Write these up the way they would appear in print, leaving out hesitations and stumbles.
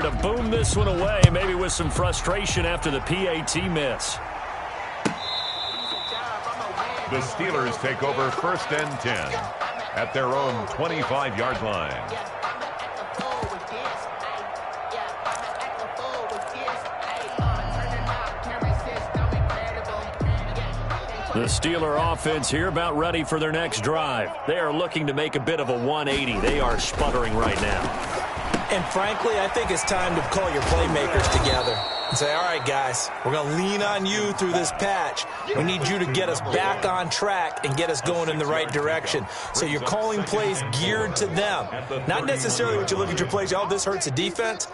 to boom this one away, maybe with some frustration after the PAT miss. The Steelers take over 1st and 10 at their own 25-yard line. The Steeler offense here about ready for their next drive. They are looking to make a bit of a 180. They are sputtering right now. And frankly, I think it's time to call your playmakers together and say, all right, guys, we're going to lean on you through this patch. We need you to get us back on track and get us going in the right direction. So you're calling plays geared to them. Not necessarily what you look at your plays, oh, this hurts the defense.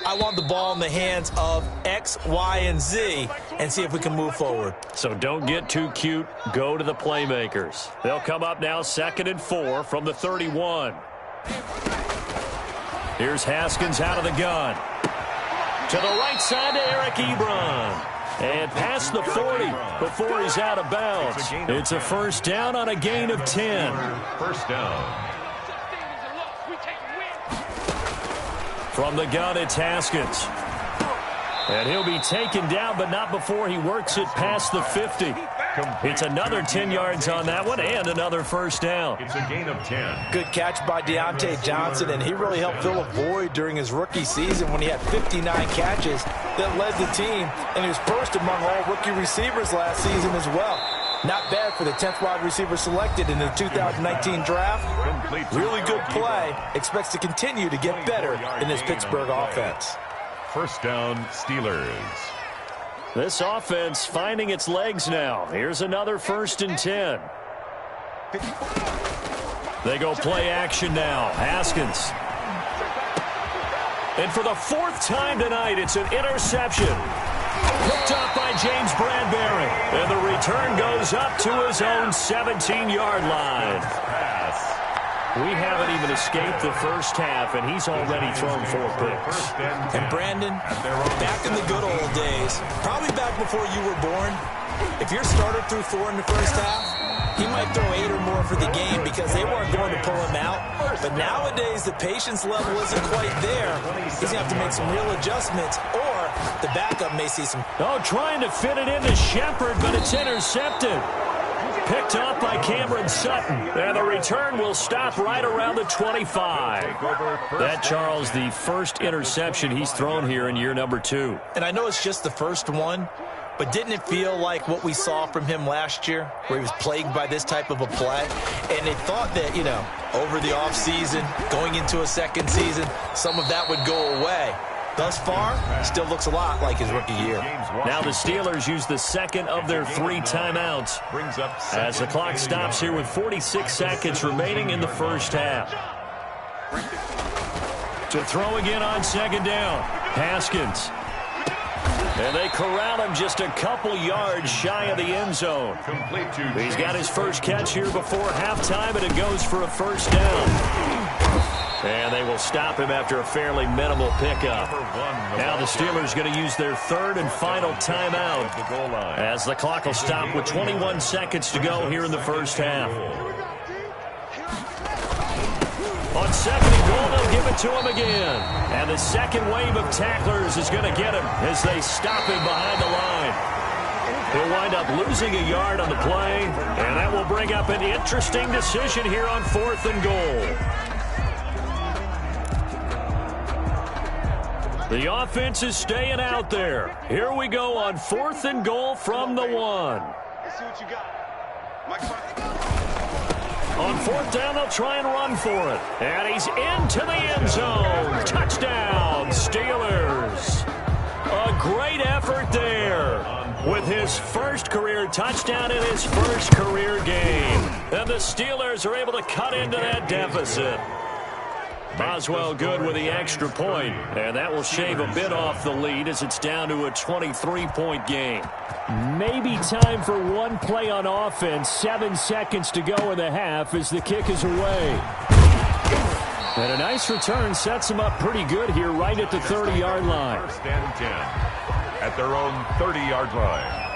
I want the ball in the hands of X, Y, and Z and see if we can move forward. So don't get too cute. Go to the playmakers. They'll come up now 2nd and 4 from the 31. Here's Haskins out of the gun. To the right side to Eric Ebron. And past the 40 before he's out of bounds. It's a first down on a gain of 10. First down. From the gun, it's Haskins. And he'll be taken down, but not before he works it past the 50. It's another 10 yards on that one and another first down. It's a gain of 10. Good catch by Deontay Johnson, and he really helped fill a void during his rookie season when he had 59 catches that led the team, and he was first among all rookie receivers last season as well. Not bad for the 10th wide receiver selected in the 2019 draft. Really good play. Expects to continue to get better in this Pittsburgh offense. First down, Steelers. This offense finding its legs now. Here's another 1st and 10. They go play action now. Haskins. And for the 4th time tonight, it's an interception. Picked up by James Bradbury. And the return goes up to his own 17-yard line. We haven't even escaped the first half, and he's already thrown 4 picks. And Brandon, back in the good old days, probably back before you were born, if your starter threw 4 in the first half, he might throw 8 or more for the game because they weren't going to pull him out. But nowadays, the patience level isn't quite there. He's going to have to make some real adjustments, or the backup may see some. Oh, trying to fit it into Shepard, but it's intercepted. Picked up by Cameron Sutton. And the return will stop right around the 25. That, Charles, the first interception he's thrown here in year number 2. And I know it's just the first one, but didn't it feel like what we saw from him last year, where he was plagued by this type of a play? And they thought that, you know, over the offseason, going into a second season, some of that would go away. Thus far, still looks a lot like his rookie year. Now the Steelers use the second of their 3 timeouts as the clock stops here with 46 seconds remaining in the first half. To throw again on 2nd down, Haskins. And they corral him just a couple yards shy of the end zone. He's got his first catch here before halftime, and it goes for a first down. And they will stop him after a fairly minimal pickup. Now the Steelers going to use their 3rd and final timeout as the clock will stop with 21 seconds to go here in the first half. On 2nd and goal, they'll give it to him again. And the second wave of tacklers is going to get him as they stop him behind the line. He'll wind up losing a yard on the play, and that will bring up an interesting decision here on 4th and goal. The offense is staying out there. Here we go on 4th and goal from the 1. Let's see what you got. On 4th down, they'll try and run for it. And he's into the end zone. Touchdown, Steelers. A great effort there with his first career touchdown in his first career game. And the Steelers are able to cut into that deficit. Boswell good with the extra point, and that will shave a bit off the lead as it's down to a 23-point game. Maybe time for one play on offense. 7 seconds to go in the half as the kick is away. And a nice return sets them up pretty good here right at the 30-yard line. 1st and 10 at their own 30-yard line.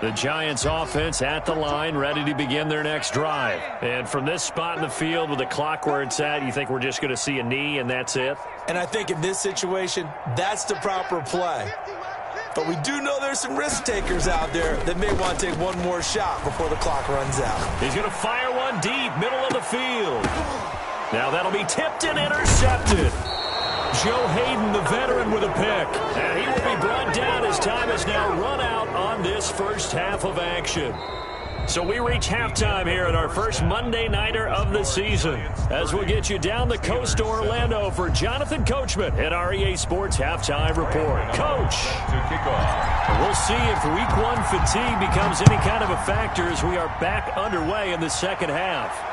The Giants offense at the line, ready to begin their next drive. And from this spot in the field with the clock where it's at, you think we're just going to see a knee and that's it? And I think in this situation, that's the proper play. But we do know there's some risk takers out there that may want to take one more shot before the clock runs out. He's going to fire one deep, middle of the field. Now that'll be tipped and intercepted. Joe Hayden, the veteran, with a pick. And he will be brought down as time has now run out on this first half of action. So we reach halftime here at our first Monday Nighter of the season. As we'll get you down the coast to Orlando for Jonathan Coachman at our EA Sports Halftime Report. Coach, we'll see if Week 1 fatigue becomes any kind of a factor as we are back underway in the second half.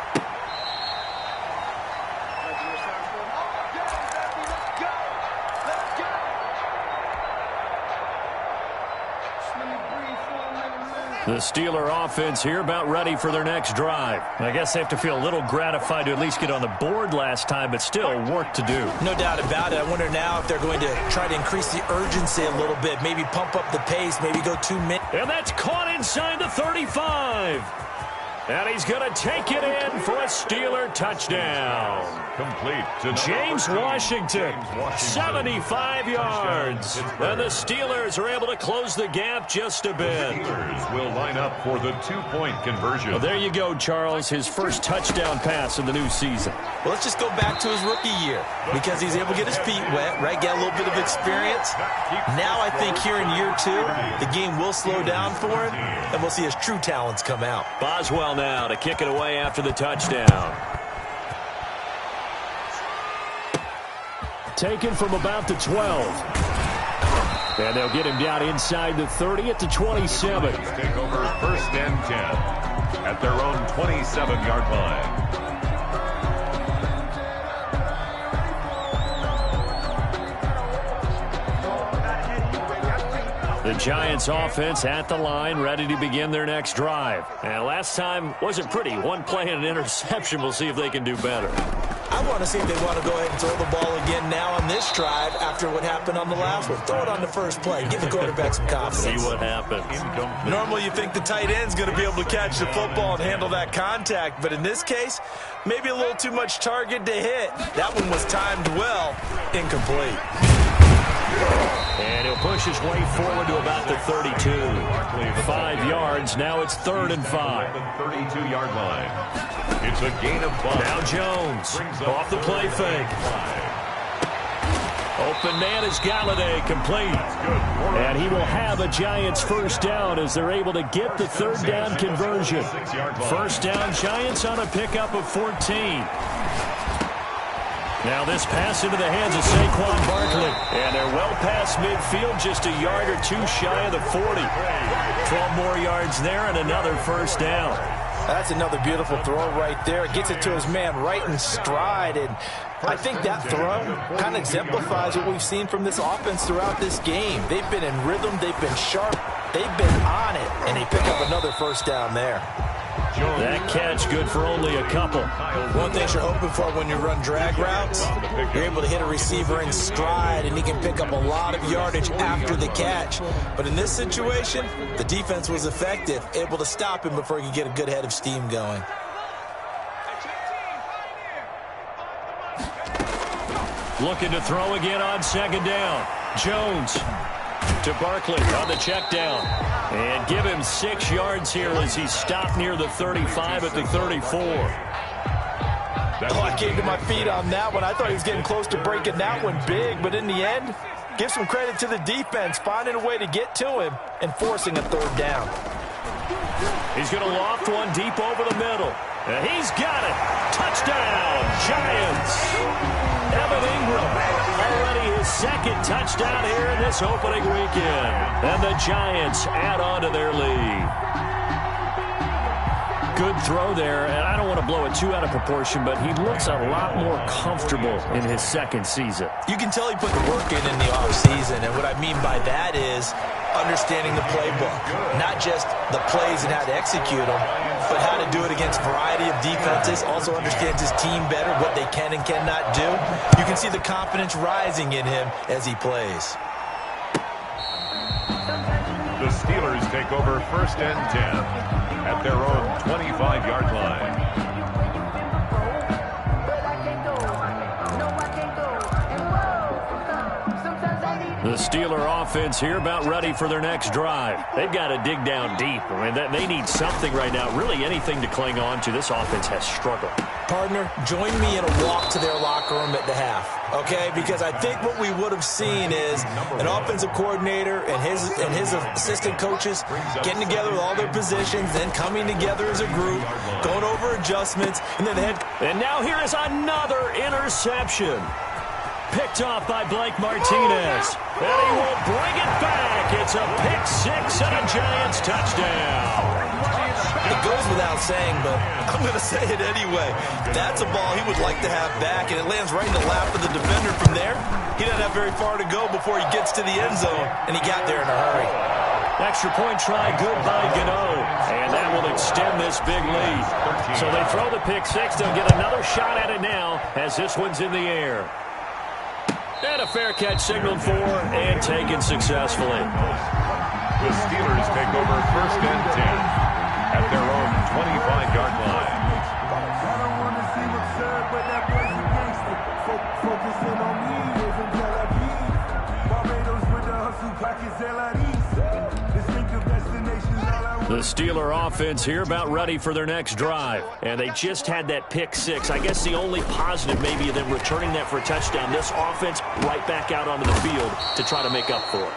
The Steeler offense here about ready for their next drive. I guess they have to feel a little gratified to at least get on the board last time, but still work to do. No doubt about it. I wonder now if they're going to try to increase the urgency a little bit, maybe pump up the pace, maybe go 2 minutes. And that's caught inside the 35. And he's going to take it in for a Steeler touchdown. Complete to James Washington, 75 yards. And the Steelers are able to close the gap just a bit. Steelers will line up for the 2-point conversion. Well, there you go, Charles. His first touchdown pass in the new season. Well, let's just go back to his rookie year because he's able to get his feet wet, right? Get a little bit of experience. Now I think here in year 2, the game will slow down for him, and we'll see his true talents come out. Boswell now to kick it away after the touchdown. Taken from about the 12. And they'll get him down inside the 30 at the 27. Take over first and 10 at their own 27-yard line. The Giants offense at the line, ready to begin their next drive. And last time wasn't pretty. One play and an interception. We'll see if they can do better. I want to see if they want to go ahead and throw the ball again now on this drive after what happened on the last one. Throw it on the first play. Give the quarterback some confidence. See what happens. Normally you think the tight end's going to be able to catch the football and handle that contact, but in this case, maybe a little too much target to hit. That one was timed well, incomplete. And he'll push his way forward to about the 32. 5 yards. Now it's 3rd and 5. 32-yard line. It's a gain of 5. Now Jones off the play fake. Open man is Galladay, complete. And he will have a Giants first down as they're able to get the 3rd down conversion. First down, Giants on a pickup of 14. Now this pass into the hands of Saquon Barkley. And they're well past midfield, just a yard or 2 shy of the 40. 12 more yards there and another first down. That's another beautiful throw right there. It gets it to his man right in stride. And I think that throw kind of exemplifies what we've seen from this offense throughout this game. They've been in rhythm. They've been sharp. They've been on it. And they pick up another first down there. That catch good for only a couple. One thing you're hoping for when you run drag routes, you're able to hit a receiver in stride, and he can pick up a lot of yardage after the catch. But in this situation, the defense was effective, able to stop him before he could get a good head of steam going. Looking to throw again on 2nd down. Jones to Barkley on the check down. And give him 6 yards here as he stopped near the 35 at the 34. Oh, I came to my feet on that one. I thought he was getting close to breaking that one big, but in the end, give some credit to the defense, finding a way to get to him and forcing a 3rd down. He's going to loft one deep over the middle. And he's got it. Touchdown, Giants. Evan Ingram, already his 2nd touchdown here in this opening weekend. And the Giants add on to their lead. Good throw there, and I don't want to blow it too out of proportion, but he looks a lot more comfortable in his 2nd season. You can tell he put the work in the offseason, and what I mean by that is understanding the playbook. Not just the plays and how to execute them, but how to do it against a variety of defenses. Also understands his team better, what they can and cannot do. You can see the confidence rising in him as he plays. The The Steelers take over 1st and 10 at their own 25-yard line. The Steeler offense here about ready for their next drive. They've got to dig down deep. I mean, they need something right now, really anything to cling on to. This offense has struggled. Partner, join me in a walk to their locker room at the half, okay? Because I think what we would have seen is an offensive coordinator and his assistant coaches getting together with all their positions, then coming together as a group, going over adjustments, and then the head. And now here is another interception. Picked off by Blake Martinez. And he will bring it back. It's a pick-6 and a Giants touchdown. It goes without saying, but I'm going to say it anyway. That's a ball he would like to have back, and it lands right in the lap of the defender from there. He doesn't have very far to go before he gets to the end zone, and he got there in a hurry. Extra point try, good by Gano. And that will extend this big lead. So they throw the pick-6. They'll get another shot at it now as this one's in the air. And a fair catch signaled for and taken successfully. The Steelers take over 1st and 10 at their own 25-yard line. I don't want to seem absurd, but that boy's a gangster. Focusing on me isn't Tel Aviv. Barbados with the hustle pockets, LIDs. Distinctive destinations, all I want. The Steeler offense here about ready for their next drive. And they just had that pick-6. I guess the only positive maybe of them returning that for a touchdown. This offense right back out onto the field to try to make up for it.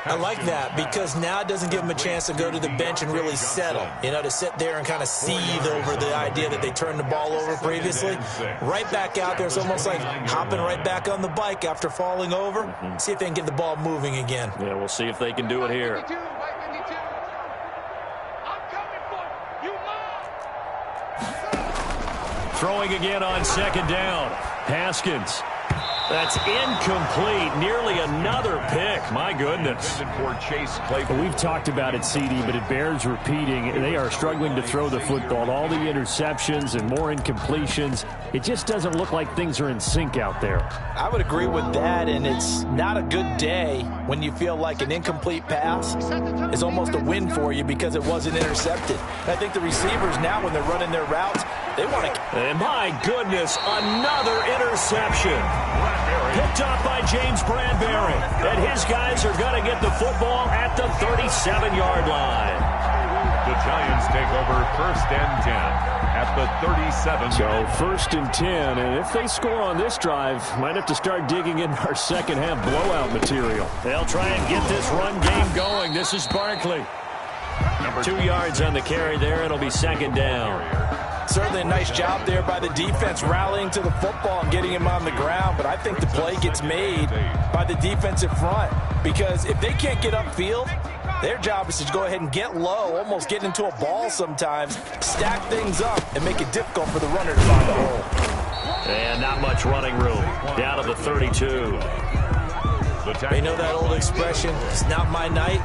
I like that because now it doesn't give them a chance to go to the bench and really settle. You know, to sit there and kind of seethe over the idea that they turned the ball over previously. Right back out there. It's almost like hopping right back on the bike after falling over. See if they can get the ball moving again. Yeah, we'll see if they can do it here. Throwing again on 2nd down. Haskins. That's incomplete. Nearly another pick. My goodness. We've talked about it, CD, but it bears repeating. They are struggling to throw the football. All the interceptions and more incompletions. It just doesn't look like things are in sync out there. I would agree with that, and it's not a good day when you feel like an incomplete pass is almost a win for you because it wasn't intercepted. And I think the receivers now, when they're running their routes, they want to. And my goodness, another interception. Picked off by James Bradbury. And his guys are going to get the football at the 37-yard line. The Giants take over 1st and 10 at the 37. So 1st and 10, and if they score on this drive, might have to start digging in our second half blowout material. They'll try and get this run game going. This is Barkley. 2 yards on the carry there. It'll be 2nd down. Certainly a nice job there by the defense rallying to the football and getting him on the ground, but I think the play gets made by the defensive front because if they can't get upfield, their job is to go ahead and get low, almost get into a ball sometimes, stack things up, and make it difficult for the runner to find the hole. And not much running room. Down to the 32. They know that old expression, it's not my night.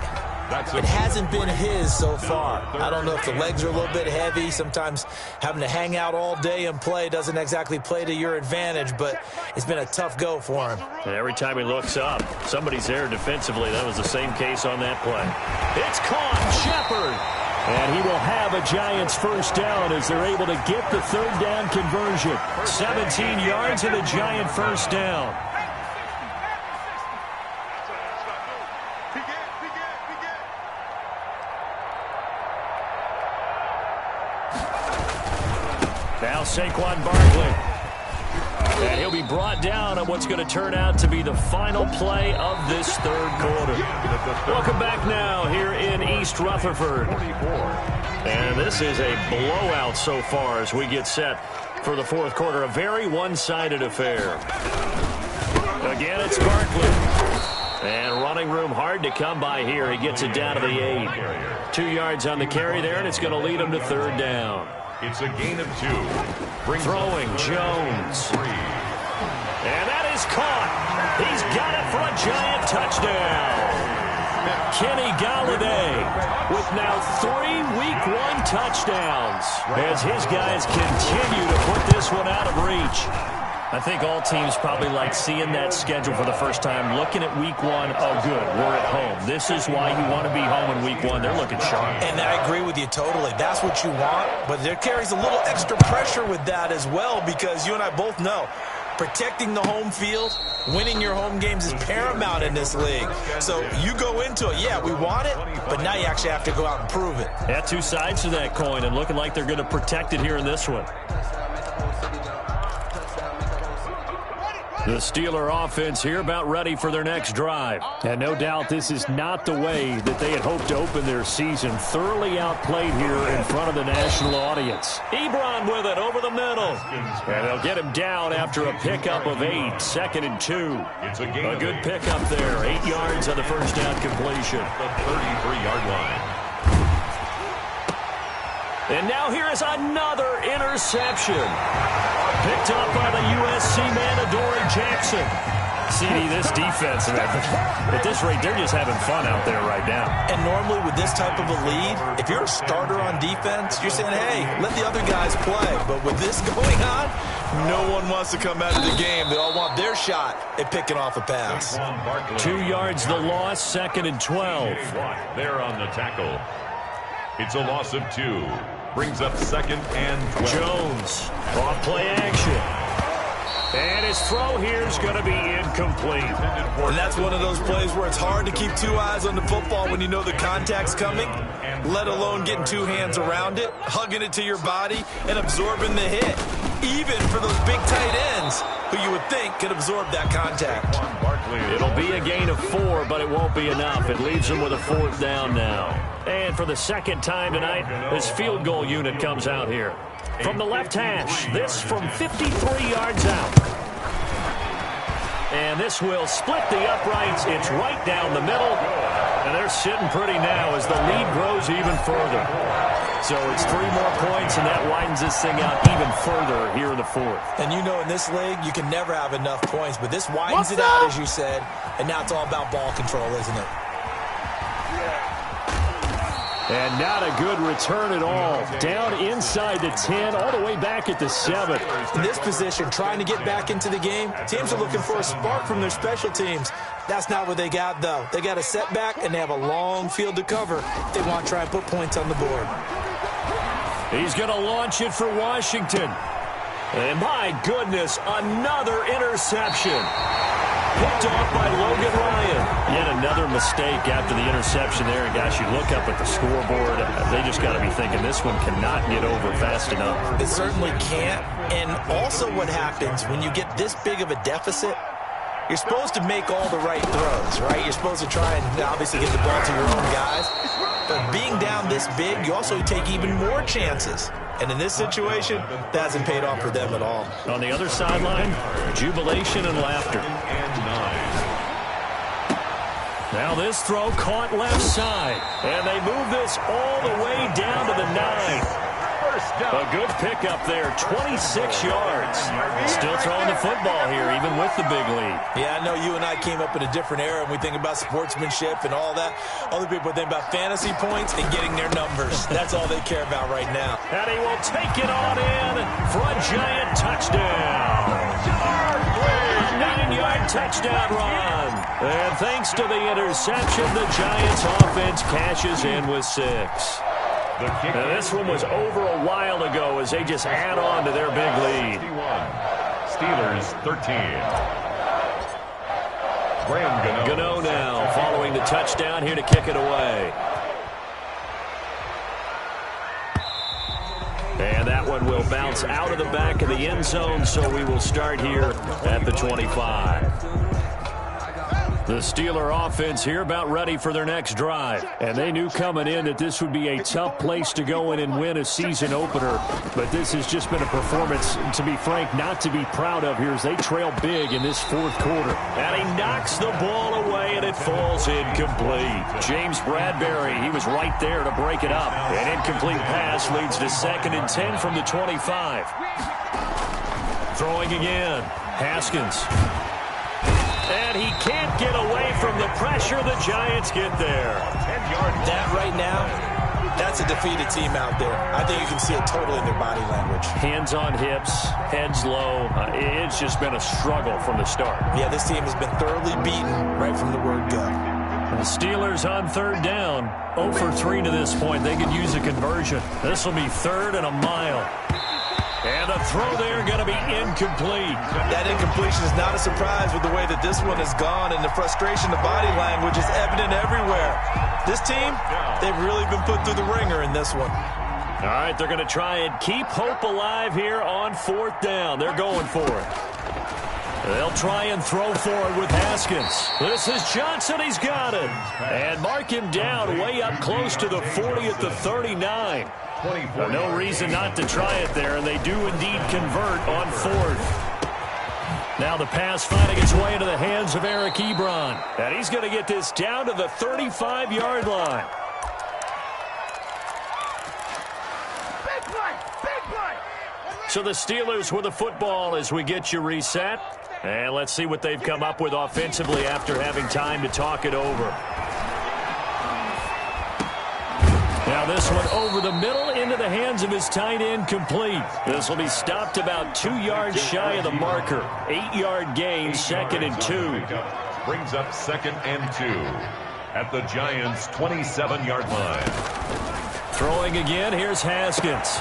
It hasn't been his so far. I don't know if the legs are a little bit heavy. Sometimes having to hang out all day and play doesn't exactly play to your advantage, but it's been a tough go for him. And every time he looks up, somebody's there defensively. That was the same case on that play. It's caught. Shepard. And he will have a Giants 1st down as they're able to get the 3rd down conversion. 17 yards and a Giant 1st down. Now Saquon Barkley. And he'll be brought down on what's going to turn out to be the final play of this 3rd quarter. Welcome back now here in East Rutherford. And this is a blowout so far as we get set for the 4th quarter. A very one-sided affair. Again, it's Barkley. And running room hard to come by here. He gets it down to the 8. 2 yards on the carry there, and it's going to lead him to 3rd down. It's a gain of 2. Throwing Jones. And that is caught. He's got it for a Giant touchdown. Kenny Galladay with now 3 Week 1 touchdowns as his guys continue to put this one out of reach. I think all teams probably like seeing that schedule for the first time, looking at week one. Oh, good, we're at home. This is why you want to be home in week one. They're looking sharp. And I agree with you totally. That's what you want, but there carries a little extra pressure with that as well, because you and I both know protecting the home field, winning your home games is paramount in this league. So you go into it, yeah, we want it, but now you actually have to go out and prove it. Yeah, two sides to that coin, and looking like they're going to protect it here in this one. The Steeler offense here about ready for their next drive. And no doubt this is not the way that they had hoped to open their season. Thoroughly outplayed here in front of the national audience. Ebron with it over the middle. And they'll get him down after a pickup of 8, 2nd and 2. A good pickup there. 8 yards on the first down completion. The 33-yard line. And now here is another interception. Picked up by the USC man, Adoree Jackson. CD, this defense, at this rate, they're just having fun out there right now. And normally with this type of a lead, if you're a starter on defense, you're saying, hey, let the other guys play. But with this going on, no one wants to come out of the game. They all want their shot at picking off a pass. 2 yards the loss, 2nd and 12. There on the tackle. It's a loss of 2. Brings up 2nd and 12. Jones, off play action. And his throw here is going to be incomplete. And that's one of those plays where it's hard to keep 2 eyes on the football when you know the contact's coming, let alone getting 2 hands around it, hugging it to your body, and absorbing the hit. Even for those big tight ends who you would think could absorb that contact. It'll be a gain of 4, but it won't be enough. It leaves them with a 4th down now. And for the second time tonight, this field goal unit comes out here. From the left hash, this from 53 yards out. And this will split the uprights. It's right down the middle. And they're sitting pretty now as the lead grows even further. So it's 3 more points, and that widens this thing out even further here in the 4th. And you know in this league, you can never have enough points, but this widens it out, as you said, and now it's all about ball control, isn't it? And not a good return at all. Down inside the 10, all the way back at the 7. In this position, trying to get back into the game, teams are looking for a spark from their special teams. That's not what they got, though. They got a setback, and they have a long field to cover if they want to try and put points on the board. He's going to launch it for Washington. And my goodness, another interception. Picked off by Logan Ryan. Yet another mistake after the interception there. And gosh, you look up at the scoreboard, they just got to be thinking this one cannot get over fast enough. It certainly can't. And also what happens when you get this big of a deficit, you're supposed to make all the right throws, right? You're supposed to try and obviously get the ball to your own guys. But being down this big, you also take even more chances. And in this situation, that hasn't paid off for them at all. On the other sideline, jubilation and laughter. Now this throw caught left side. And they move this all the way down to the 9. A good pickup there, 26 yards. Still throwing the football here, even with the big lead. Yeah, I know you and I came up in a different era, and we think about sportsmanship and all that. Other people think about fantasy points and getting their numbers. That's all they care about right now. And he will take it on in for a giant touchdown. A 9-yard touchdown run. And thanks to the interception, the Giants offense cashes in with 6. Now, this one was over a while ago as they just add on to their big lead. Steelers 13. Gano now following the touchdown here to kick it away. And that one will bounce out of the back of the end zone, so we will start here at the 25. The Steeler offense here about ready for their next drive. And they knew coming in that this would be a tough place to go in and win a season opener. But this has just been a performance, to be frank, not to be proud of here as they trail big in this 4th quarter. And he knocks the ball away, and it falls incomplete. James Bradbury, he was right there to break it up. An incomplete pass leads to 2nd and 10 from the 25. Throwing again. Haskins. And he can't get away from the pressure. The Giants get there. That right now That's a defeated team out there. I think you can see it totally in their body language. Hands on hips, heads low. It's just been a struggle from the start. Yeah, this team has been thoroughly beaten right from the word go. The Steelers on third down. 0 for 3 to this point. They could use a conversion. This will be 3rd and a mile. And a throw there going to be incomplete. That incompletion is not a surprise with the way that this one has gone, and the frustration, the body language is evident everywhere. This team, they've really been put through the ringer in this one. All right, they're going to try and keep hope alive here on 4th down. They're going for it. They'll try and throw for it with Haskins. This is Johnson. He's got it. And mark him down way up close to the 40 at the 39. No reason not to try it there, and they do indeed convert on 4th. Now the pass finding its way into the hands of Eric Ebron. And he's going to get this down to the 35-yard line. So the Steelers with the football as we get you reset. And let's see what they've come up with offensively after having time to talk it over. Now this one over the middle into the hands of his tight end, complete. This will be stopped about 2 yards shy of the marker. 8-yard gain, 2nd and 2. Brings up 2nd and 2 at the Giants' 27-yard line. Throwing again, here's Haskins.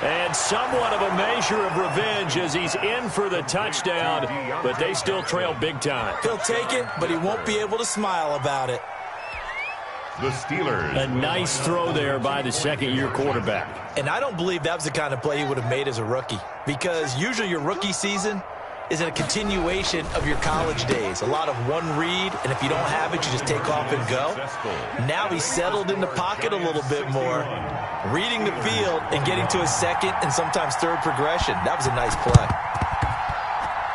And somewhat of a measure of revenge as he's in for the touchdown, but they still trail big time. He'll take it, but he won't be able to smile about it. The Steelers. A nice throw there by the second-year quarterback. And I don't believe that was the kind of play he would have made as a rookie, because usually your rookie season is a continuation of your college days. A lot of one read, and if you don't have it, you just take off and go. Now he's settled in the pocket a little bit more, reading the field and getting to his second and sometimes third progression. That was a nice play.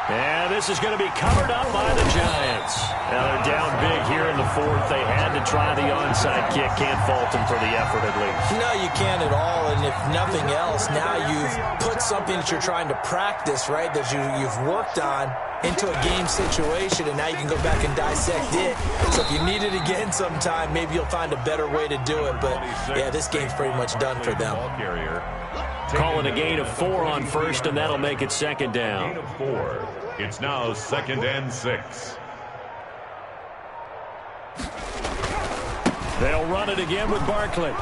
And this is going to be covered up by the Giants. Now they're down big here in the 4th. They had to try the onside kick. Can't fault them for the effort at least. No, you can't at all. And if nothing else, now you've put something that you're trying to practice, right, that you've worked on into a game situation, and now you can go back and dissect it. So if you need it again sometime, maybe you'll find a better way to do it. But, yeah, this game's pretty much done for them. Calling a gain of 4 on 1st, and that'll make it 2nd down. Gain of 4. It's now 2nd and 6. They'll run it again with Barkley.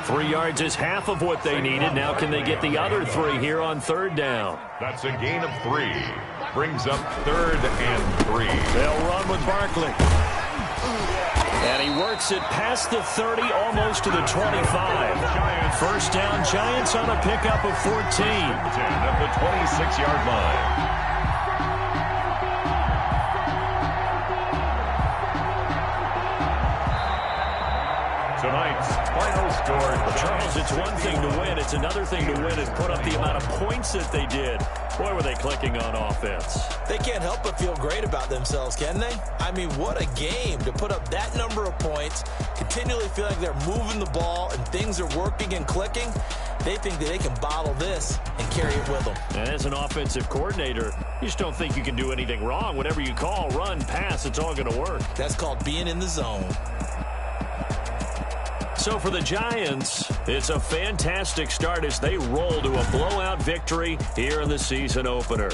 3 yards is half of what they needed. Now can they get the other 3 here on 3rd down? That's a gain of 3. Brings up 3rd and 3. They'll run with Barkley. And he works it past the 30, almost to the 25. 1st down, Giants on a pickup of 14. 10 at the 26-yard line. Tonight's final score. Charles, it's one thing to win. It's another thing to win and put up the amount of points that they did. Boy, were they clicking on offense. They can't help but feel great about themselves, can they? I mean, what a game to put up that number of points, continually feel like they're moving the ball and things are working and clicking. They think that they can bottle this and carry it with them. And as an offensive coordinator, you just don't think you can do anything wrong. Whatever you call, run, pass, it's all going to work. That's called being in the zone. So for the Giants, it's a fantastic start as they roll to a blowout victory here in the season opener.